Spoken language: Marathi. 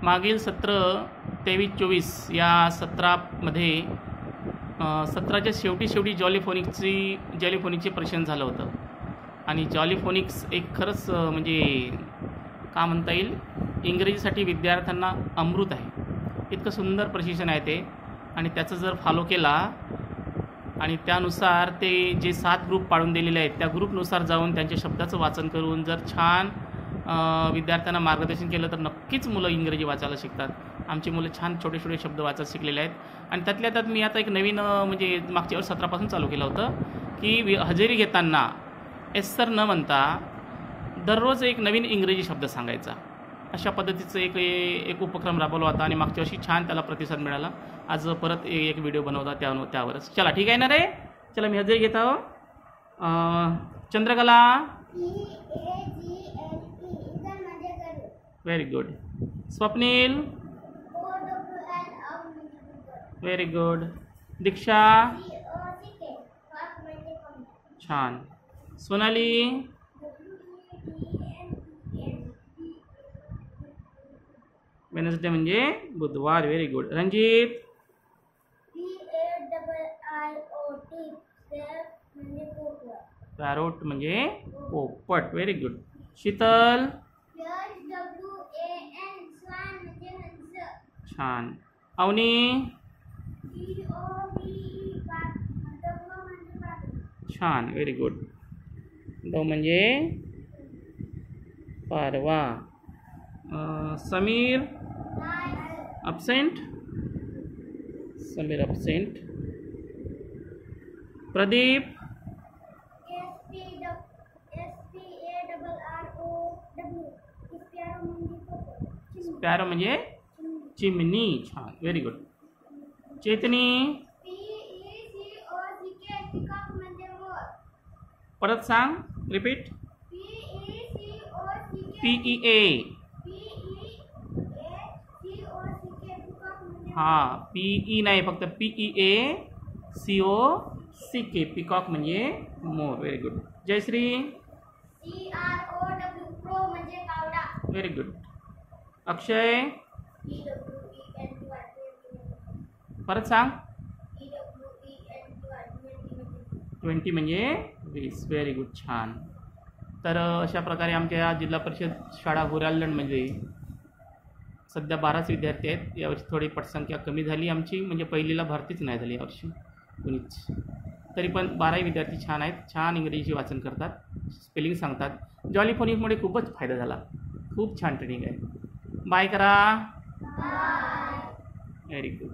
मागील सत्र 23-24 या सत्रामध्ये सत्राच्या शेवटी जॉलीफोनिकचे प्रश्न झालं होतं आणि जॉलीफोनिक्स एक खरंच म्हणजे का म्हणता येईल इंग्रजीसाठी विद्यार्थ्यांना अमृत आहे. इतकं सुंदर प्रशिक्षण आहे ते आणि त्याचं जर फॉलो केला आणि त्यानुसार ते जे 7 ग्रुप पाडून दिलेले आहेत त्या ग्रुपनुसार जाऊन त्यांच्या शब्दाचं वाचन करून जर छान विद्यार्थ्यांना मार्गदर्शन केलं तर नक्कीच मुलं इंग्रजी वाचायला शिकतात. आमची मुलं छान छोटे छोटे शब्द वाचायला शिकलेले आहेत आणि त्यातल्या त्यात मी आता एक नवीन म्हणजे मागच्या सत्रापासून चालू केलं होतं की हजेरी घेताना एस सर न म्हणता दररोज एक नवीन इंग्रजी शब्द सांगायचा. अशा पद्धतीचं एक उपक्रम राबवला होता आणि मागच्या वर्षी छान त्याला प्रतिसाद मिळाला. आज परत एक व्हिडिओ बनवता त्यावरच. चला ठीक आहे ना रे. चला मी हजेरी घेत आहो. Chandrakala very good. Swapnil very good. Diksha छान. सोनाली वेनसडे म्हणजे बुधवार. Very good. रंजित पॅरोट म्हणजे पोपट. Very good. शीतल छान. अवनी छान. Very good. डो म्हणजे पारवा. समीर absent. प्रदीप स्पॅरो म्हणजे चिमणी. छान. Very good. चेतनी परत सांग. रिपीट. PEA हां PE नाही फक्त PEACOCK पिकॉक म्हणजे मोर. Very good. Jayashree very good. Akshay परत सांग. 20 म्हणजे 20. Very good. छान. तर अशा प्रकारे आमच्या जिल्हा परिषद शाळा गुरालंडमध्ये सध्या 12च विद्यार्थी आहेत. यावर्षी थोडी पटसंख्या कमी झाली आमची म्हणजे पहिलीला भरतीच नाही झाली यावर्षी कुणीच. तरी पण 12 विद्यार्थी छान आहेत. छान इंग्रजीचे वाचन करतात, स्पेलिंग सांगतात. जॉलीफोनिकमुळे खूपच फायदा झाला. खूप छान ट्रेनिंग आहे. बाय करा. Very good.